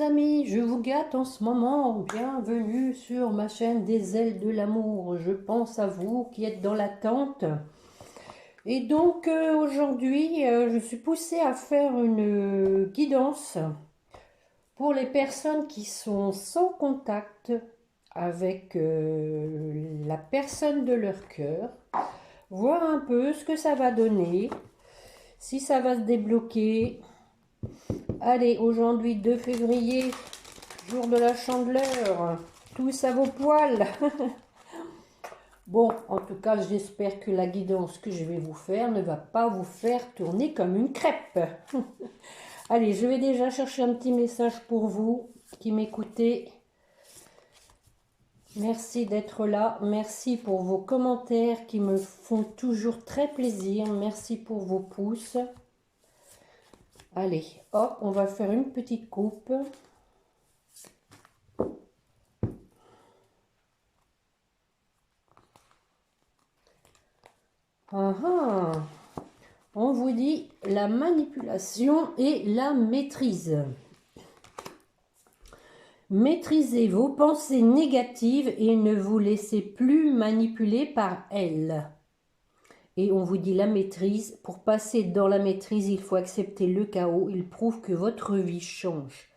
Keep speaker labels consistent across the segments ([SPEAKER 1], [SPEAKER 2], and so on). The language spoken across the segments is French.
[SPEAKER 1] amis, je vous gâte en ce moment. Bienvenue sur ma chaîne des ailes de l'amour. Je pense à vous qui êtes dans l'attente. Et donc aujourd'hui, je suis poussée à faire une guidance pour les personnes qui sont sans contact avec la personne de leur cœur. Voir un peu ce que ça va donner, si ça va se débloquer. Allez, aujourd'hui 2 février, jour de la chandeleur, tous à vos poils. Bon, en tout cas, j'espère que la guidance que je vais vous faire ne va pas vous faire tourner comme une crêpe. Allez, je vais déjà chercher un petit message pour vous qui m'écoutez. Merci d'être là. Merci pour vos commentaires qui me font toujours très plaisir. Merci pour vos pouces. Allez, hop, on va faire une petite coupe. On vous dit la manipulation et la maîtrise. Maîtrisez vos pensées négatives et ne vous laissez plus manipuler par elles. Et on vous dit la maîtrise. Pour passer dans la maîtrise, il faut accepter le chaos. Il prouve que votre vie change.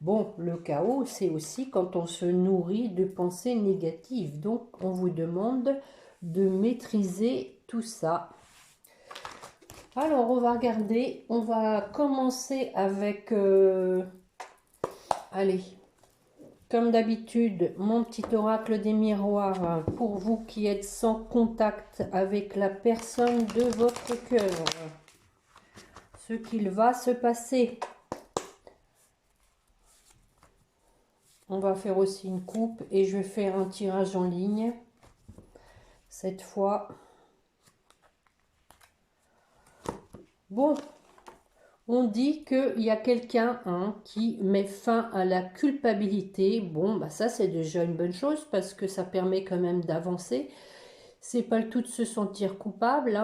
[SPEAKER 1] Bon, le chaos, c'est aussi quand on se nourrit de pensées négatives. Donc, on vous demande de maîtriser tout ça. Alors, on va regarder. On va commencer avec... allez, comme d'habitude, mon petit oracle des miroirs pour vous qui êtes sans contact avec la personne de votre cœur. Ce qu'il va se passer. On va faire aussi une coupe et je vais faire un tirage en ligne. Cette fois. Bon, on dit qu'il y a quelqu'un qui met fin à la culpabilité. Bon, bah ça c'est déjà une bonne chose parce que ça permet quand même d'avancer. C'est pas le tout de se sentir coupable.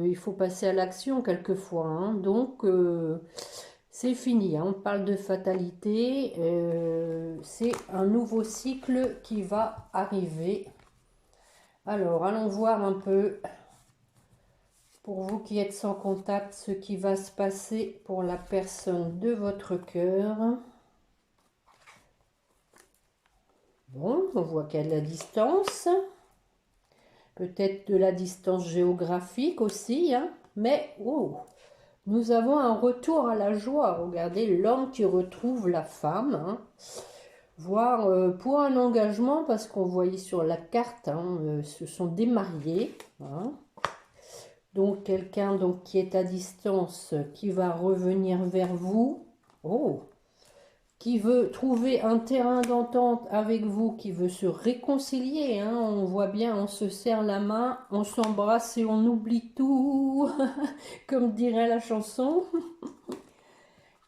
[SPEAKER 1] Il faut passer à l'action quelquefois. Donc, c'est fini. On parle de fatalité. C'est un nouveau cycle qui va arriver. Alors, allons voir un peu, pour vous qui êtes sans contact, ce qui va se passer pour la personne de votre cœur. Bon, on voit qu'il y a de la distance. Peut-être de la distance géographique aussi. Mais, oh, nous avons un retour à la joie. Regardez, l'homme qui retrouve la femme. Voire pour un engagement, parce qu'on voyait sur la carte, ce sont des mariés. Donc quelqu'un qui est à distance, qui va revenir vers vous. Oh, qui veut trouver un terrain d'entente avec vous, qui veut se réconcilier. On voit bien, on se serre la main, on s'embrasse et on oublie tout, comme dirait la chanson.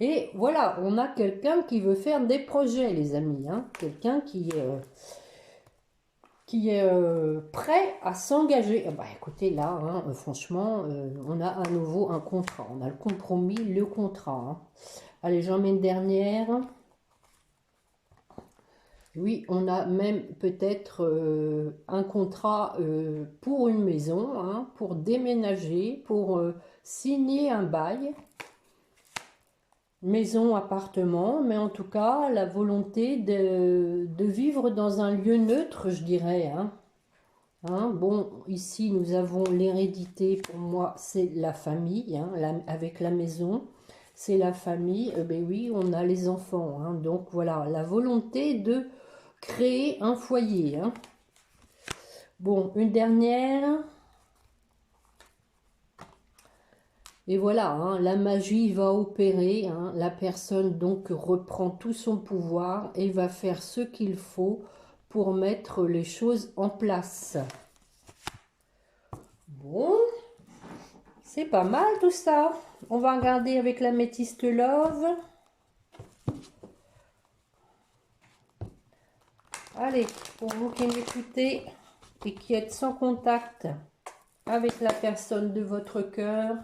[SPEAKER 1] Et voilà, on a quelqu'un qui veut faire des projets, les amis. Quelqu'un qui est prêt à s'engager. Bah, écoutez, là, franchement, on a à nouveau un contrat. On a le compromis, le contrat. Allez, j'en mets une dernière. Oui, on a même peut-être un contrat pour une maison, pour déménager, pour signer un bail. Maison, appartement, mais en tout cas, la volonté de vivre dans un lieu neutre, je dirais. Bon, ici, nous avons l'hérédité. Pour moi, c'est la famille, avec la maison. C'est la famille. Ben oui, on a les enfants. Donc, voilà, la volonté de créer un foyer. Bon, une dernière. Et voilà, la magie va opérer. La personne donc reprend tout son pouvoir et va faire ce qu'il faut pour mettre les choses en place. Bon, c'est pas mal tout ça. On va regarder avec l'améthyste Love. Allez, pour vous qui m'écoutez et qui êtes sans contact avec la personne de votre cœur,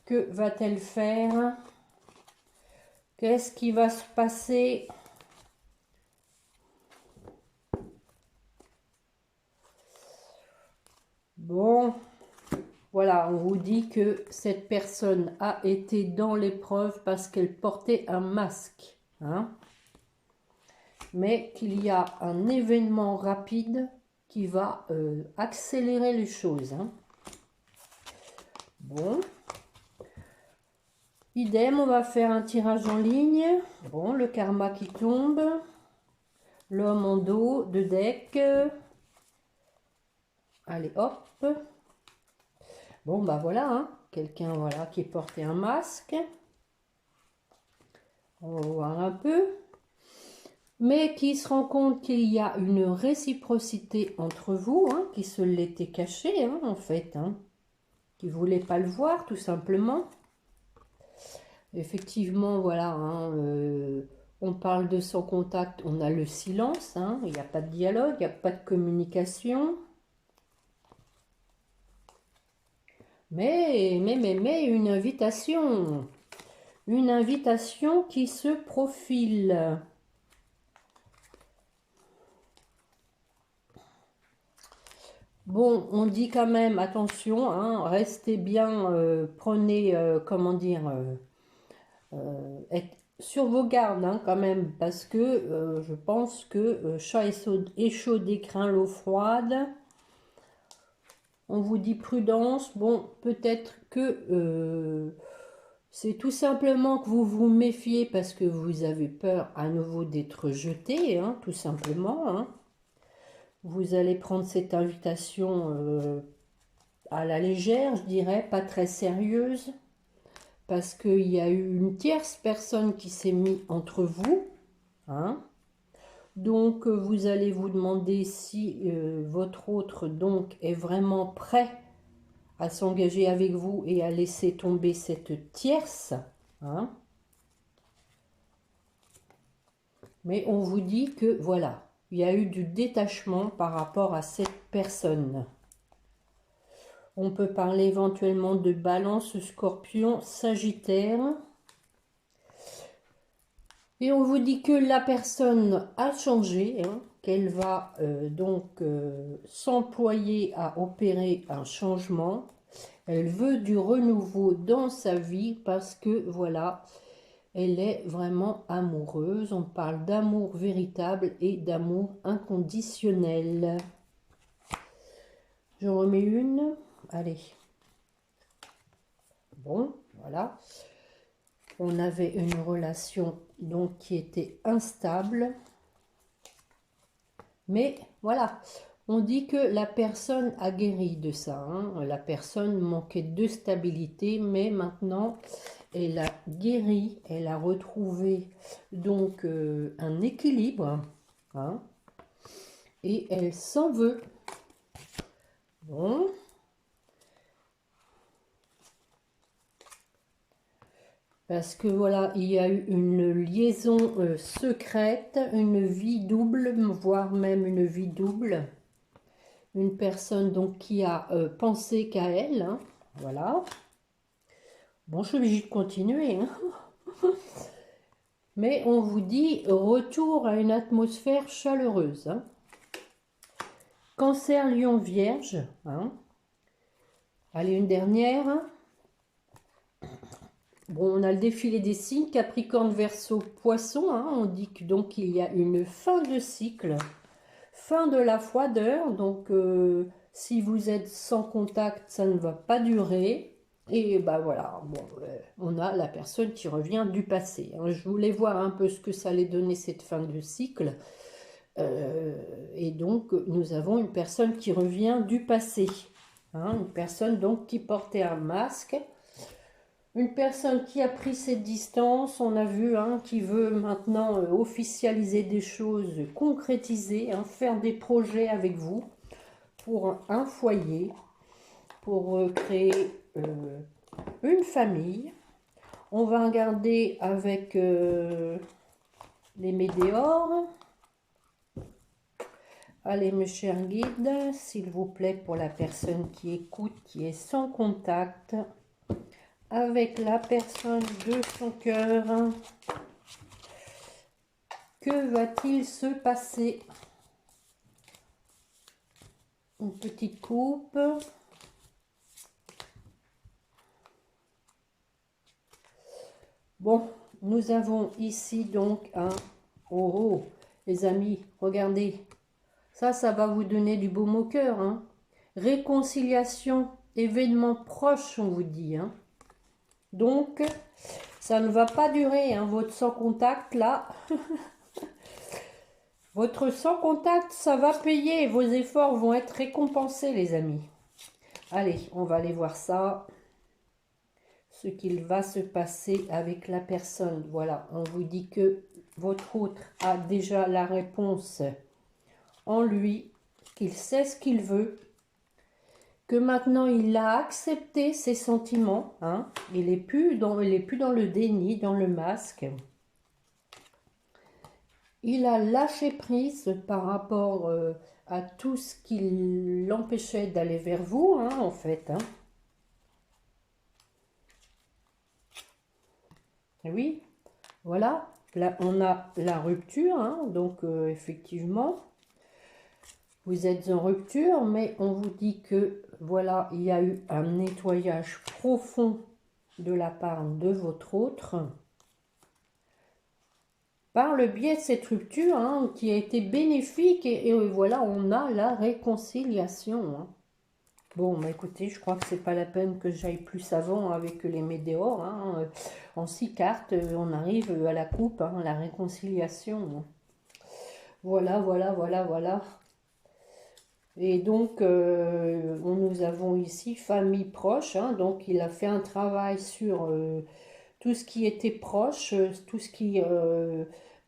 [SPEAKER 1] que va-t-elle faire? Qu'est-ce qui va se passer? Bon, voilà, on vous dit que cette personne a été dans l'épreuve parce qu'elle portait un masque, hein, mais qu'il y a un événement rapide qui va accélérer les choses, hein. Bon, idem, on va faire un tirage en ligne. Bon, le karma qui tombe, l'homme en dos, de deck. Allez, hop. Bon, bah voilà, hein, quelqu'un voilà, qui portait un masque. On va voir un peu. Mais qui se rend compte qu'il y a une réciprocité entre vous, hein, qui se l'était caché, hein, en fait, hein, qui ne voulait pas le voir, tout simplement. Effectivement, voilà, hein, on parle de sans contact, on a le silence, hein, il n'y a pas de dialogue, il n'y a pas de communication. Mais une invitation qui se profile. Bon, on dit quand même, attention, hein, restez bien, prenez, comment dire, être sur vos gardes, hein, quand même, parce que je pense que chat échaudé craint l'eau froide. On vous dit prudence. Bon, peut-être que c'est tout simplement que vous vous méfiez parce que vous avez peur à nouveau d'être jeté, hein, tout simplement, hein. Vous allez prendre cette invitation à la légère, je dirais, pas très sérieuse, parce qu'il y a eu une tierce personne qui s'est mise entre vous, hein. Donc, vous allez vous demander si votre autre donc est vraiment prêt à s'engager avec vous et à laisser tomber cette tierce, hein. Mais on vous dit que voilà, il y a eu du détachement par rapport à cette personne. On peut parler éventuellement de Balance, Scorpion, Sagittaire. Et on vous dit que la personne a changé, hein, qu'elle va donc s'employer à opérer un changement. Elle veut du renouveau dans sa vie parce que voilà, elle est vraiment amoureuse. On parle d'amour véritable et d'amour inconditionnel. J'en remets une. Allez. Bon, voilà. On avait une relation donc qui était instable. Mais voilà, on dit que la personne a guéri de ça, hein. La personne manquait de stabilité, mais maintenant elle a guéri, elle a retrouvé donc un équilibre, hein, et elle s'en veut. Bon. Parce que voilà, il y a eu une liaison secrète, une vie double, voire même une vie double. Une personne donc qui a pensé qu'à elle, hein, voilà. Bon, je suis obligée de continuer, hein. Mais on vous dit retour à une atmosphère chaleureuse, hein. Cancer, Lion, Vierge, hein. Allez, une dernière. Bon, on a le défilé des signes, Capricorne, Verseau, Poisson, hein. On dit que donc il y a une fin de cycle, fin de la froideur. Donc, si vous êtes sans contact, ça ne va pas durer. Et bah voilà, bon, on a la personne qui revient du passé, hein. Je voulais voir un peu ce que ça allait donner cette fin de cycle. Et donc, nous avons une personne qui revient du passé, hein, une personne donc qui portait un masque. Une personne qui a pris ses distances, on a vu, hein, qui veut maintenant officialiser des choses, concrétiser, hein, faire des projets avec vous pour un foyer, pour créer une famille. On va regarder avec les météores. Allez, mes chers guides, s'il vous plaît, pour la personne qui écoute, qui est sans contact avec la personne de son cœur. Que va-t-il se passer? Une petite coupe. Bon, nous avons ici donc un... Oh, oh, les amis, regardez. Ça va vous donner du baume au cœur. Hein. Réconciliation, événement proche, on vous dit. Hein. Donc, ça ne va pas durer, hein, votre sans contact, là. Votre sans contact, ça va payer. Vos efforts vont être récompensés, les amis. Allez, on va aller voir ça. Ce qu'il va se passer avec la personne. Voilà, on vous dit que votre autre a déjà la réponse en lui, qu'il sait ce qu'il veut, que maintenant il a accepté ses sentiments. Hein. Il n'est plus dans le déni, dans le masque. Il a lâché prise par rapport à tout ce qui l'empêchait d'aller vers vous, hein, en fait. Hein. Oui, voilà. Là, on a la rupture, hein, donc effectivement, vous êtes en rupture, mais on vous dit que, voilà, il y a eu un nettoyage profond de la part de votre autre, par le biais de cette rupture, hein, qui a été bénéfique, et voilà, on a la réconciliation. Hein. Bon, bah écoutez, je crois que c'est pas la peine que j'aille plus savant avec les météores. Hein. En 6 cartes, on arrive à la coupe, hein, la réconciliation. Voilà, voilà, voilà, voilà. Et donc, nous avons ici famille proche. Hein, donc, il a fait un travail sur tout ce qui était proche, tout ce qui...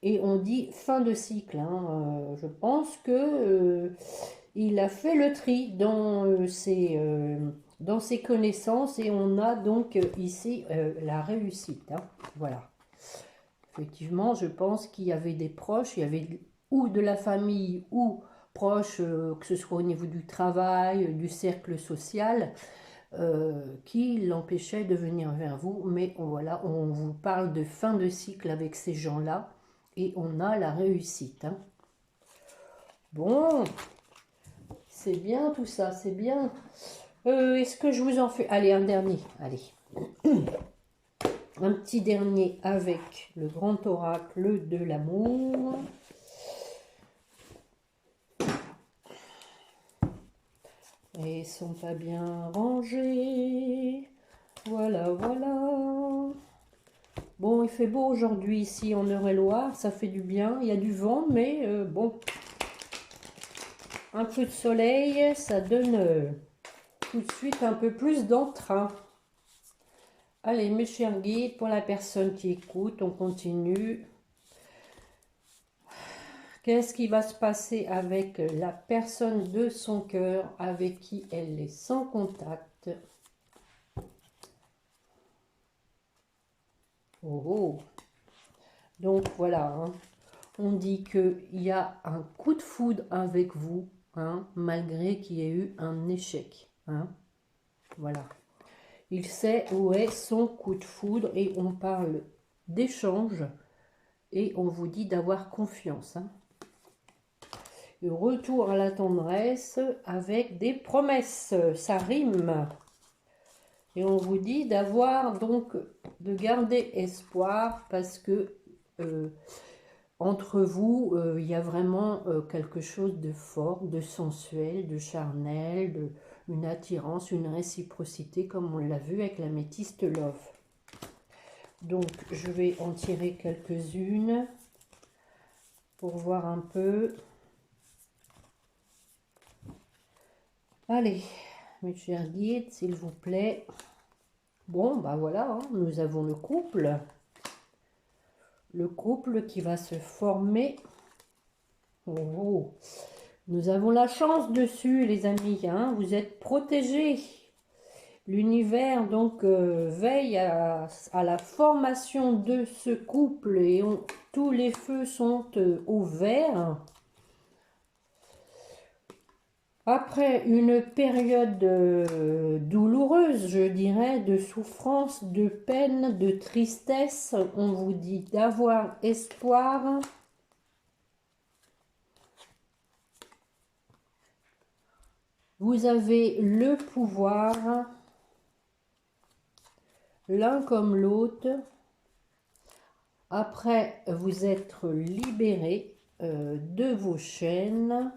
[SPEAKER 1] et on dit fin de cycle. Hein, je pense que il a fait le tri dans ses connaissances et on a donc ici la réussite. Hein, voilà. Effectivement, je pense qu'il y avait des proches, il y avait ou de la famille ou proches, que ce soit au niveau du travail, du cercle social, qui l'empêchaient de venir vers vous. Mais voilà, on vous parle de fin de cycle avec ces gens-là et on a la réussite. Hein. Bon, c'est bien tout ça, c'est bien. Est-ce que je vous en fais... Allez, un dernier, allez. Un petit dernier avec le grand oracle de l'amour. Et ils sont pas bien rangés. Voilà, voilà. Bon, il fait beau aujourd'hui ici en Eure-et-Loire, ça fait du bien. Il y a du vent, mais bon. Un peu de soleil, ça donne tout de suite un peu plus d'entrain. Allez, mes chers guides, pour la personne qui écoute, on continue. Qu'est-ce qui va se passer avec la personne de son cœur avec qui elle est sans contact? Oh, oh. Donc voilà, hein. On dit qu'il y a un coup de foudre avec vous, hein, malgré qu'il y ait eu un échec. Hein. Voilà. Il sait où est son coup de foudre et on parle d'échange et on vous dit d'avoir confiance. Hein. Le retour à la tendresse avec des promesses, ça rime. Et on vous dit d'avoir donc, de garder espoir parce que entre vous, il y a vraiment quelque chose de fort, de sensuel, de charnel, une attirance, une réciprocité, comme on l'a vu avec la métiste Love. Donc, je vais en tirer quelques-unes pour voir un peu. Allez, mes chers guides, s'il vous plaît. Bon, bah voilà, hein, nous avons le couple. Le couple qui va se former. Oh, oh. Nous avons la chance dessus, les amis. Hein, vous êtes protégés. L'univers donc veille à la formation de ce couple et tous les feux sont au vert. Après une période douloureuse, je dirais, de souffrance, de peine, de tristesse, on vous dit d'avoir espoir Vous avez le pouvoir, l'un comme l'autre. Après vous être libéré de vos chaînes.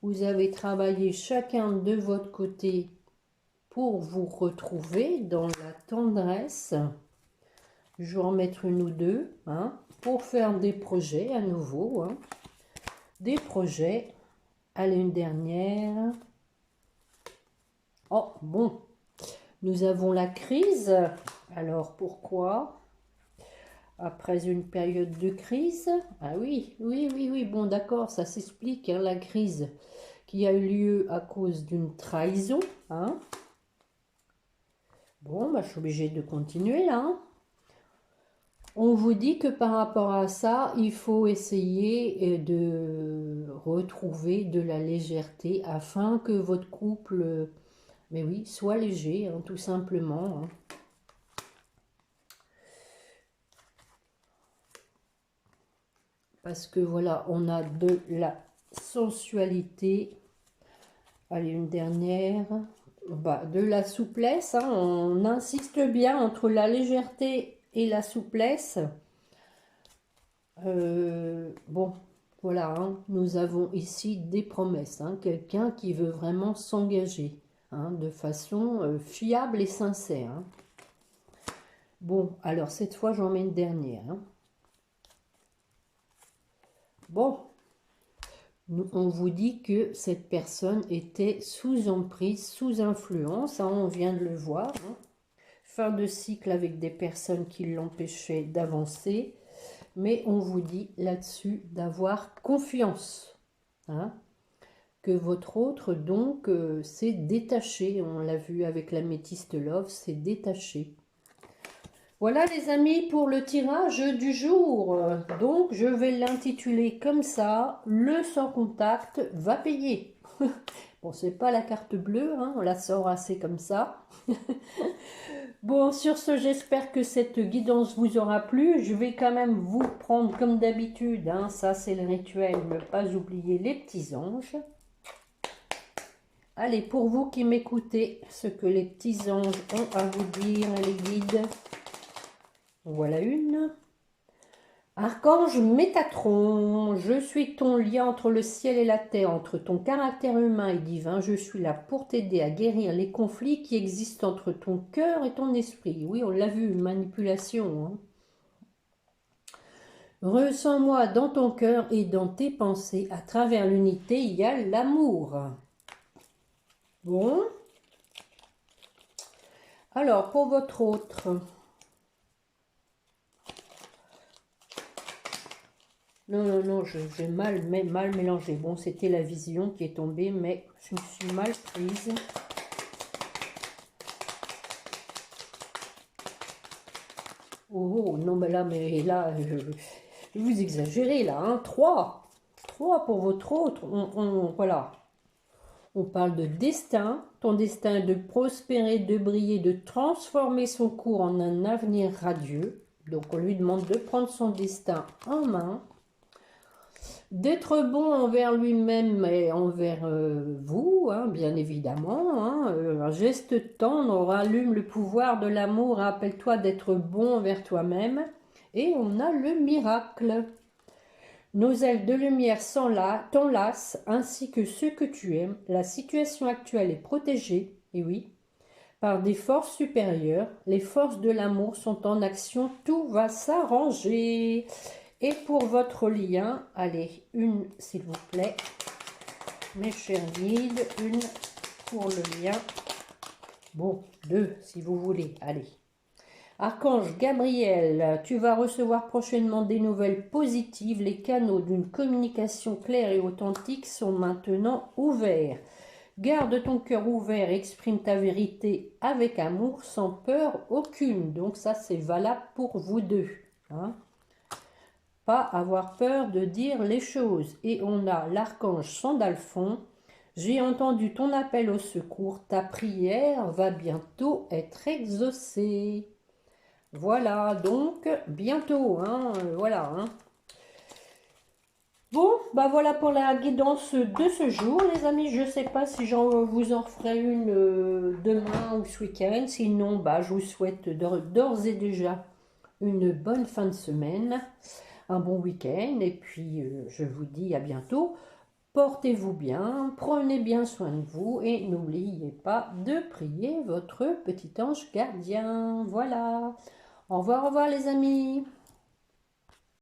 [SPEAKER 1] Vous avez travaillé chacun de votre côté pour vous retrouver dans la tendresse. Je vais en mettre une ou deux, hein, pour faire des projets à nouveau. Hein. Des projets. Allez, une dernière. Oh, bon. Nous avons la crise. Alors, pourquoi? Après une période de crise. Ah oui, oui. Bon, d'accord, ça s'explique, hein, la crise qui a eu lieu à cause d'une trahison. Hein. Bon, bah, je suis obligée de continuer là. Hein. On vous dit que par rapport à ça, il faut essayer de retrouver de la légèreté afin que votre couple, mais oui, soit léger, hein, tout simplement. Hein. Parce que voilà, on a de la sensualité. Allez, une dernière. Bah, de la souplesse, hein, on insiste bien entre la légèreté et la souplesse. Bon, voilà, hein, nous avons ici des promesses. Hein, quelqu'un qui veut vraiment s'engager hein, de façon fiable et sincère. Hein. Bon, alors cette fois, j'en mets une dernière. Hein. Bon, on vous dit que cette personne était sous emprise, sous influence. Hein, on vient de le voir. Hein. Fin de cycle avec des personnes qui l'empêchaient d'avancer. Mais on vous dit là-dessus d'avoir confiance. Hein, que votre autre, donc, s'est détaché. On l'a vu avec l'améthyste love, s'est détaché. Voilà les amis pour le tirage du jour. Donc, je vais l'intituler comme ça. Le sans contact va payer. Bon, c'est pas la carte bleue, hein, on la sort assez comme ça. Bon, sur ce, j'espère que cette guidance vous aura plu. Je vais quand même vous prendre comme d'habitude, hein, ça c'est le rituel, ne pas oublier les petits anges. Allez, pour vous qui m'écoutez, ce que les petits anges ont à vous dire, les guides. Voilà une. Archange Métatron, je suis ton lien entre le ciel et la terre, entre ton caractère humain et divin. Je suis là pour t'aider à guérir les conflits qui existent entre ton cœur et ton esprit. Oui, on l'a vu, manipulation. Hein. Ressens-moi dans ton cœur et dans tes pensées. À travers l'unité, il y a l'amour. Bon. Alors, pour votre autre... Non, j'ai mal mélangé. Bon, c'était la vision qui est tombée, mais je me suis mal prise. Oh, non, mais là, vous exagérez, là, hein. 3 pour votre autre. Voilà. On parle de destin. Ton destin est de prospérer, de briller, de transformer son cours en un avenir radieux. Donc, on lui demande de prendre son destin en main. D'être bon envers lui-même et envers vous, hein, bien évidemment. Hein, un geste tendre rallume le pouvoir de l'amour. Rappelle-toi d'être bon envers toi-même. Et on a le miracle. Nos ailes de lumière t'enlacent ainsi que ceux que tu aimes. La situation actuelle est protégée, et oui, par des forces supérieures. Les forces de l'amour sont en action. Tout va s'arranger. Et pour votre lien, allez, une s'il vous plaît, mes chers guides, une pour le lien, bon, 2 si vous voulez, allez. Archange Gabriel, tu vas recevoir prochainement des nouvelles positives, les canaux d'une communication claire et authentique sont maintenant ouverts. Garde ton cœur ouvert, exprime ta vérité avec amour, sans peur aucune. Donc ça c'est valable pour vous deux, hein. Pas avoir peur de dire les choses. Et on a l'archange Sandalphon. J'ai entendu ton appel au secours. Ta prière va bientôt être exaucée. Voilà, donc bientôt, hein, voilà. Hein. Bon, bah voilà pour la guidance de ce jour, les amis. Je sais pas si j'en vous en referai une demain ou ce week-end. Sinon, bah, je vous souhaite d'ores et déjà une bonne fin de semaine, un bon week-end. Et puis, je vous dis à bientôt. Portez-vous bien, prenez bien soin de vous et n'oubliez pas de prier votre petit ange gardien. Voilà. Au revoir les amis.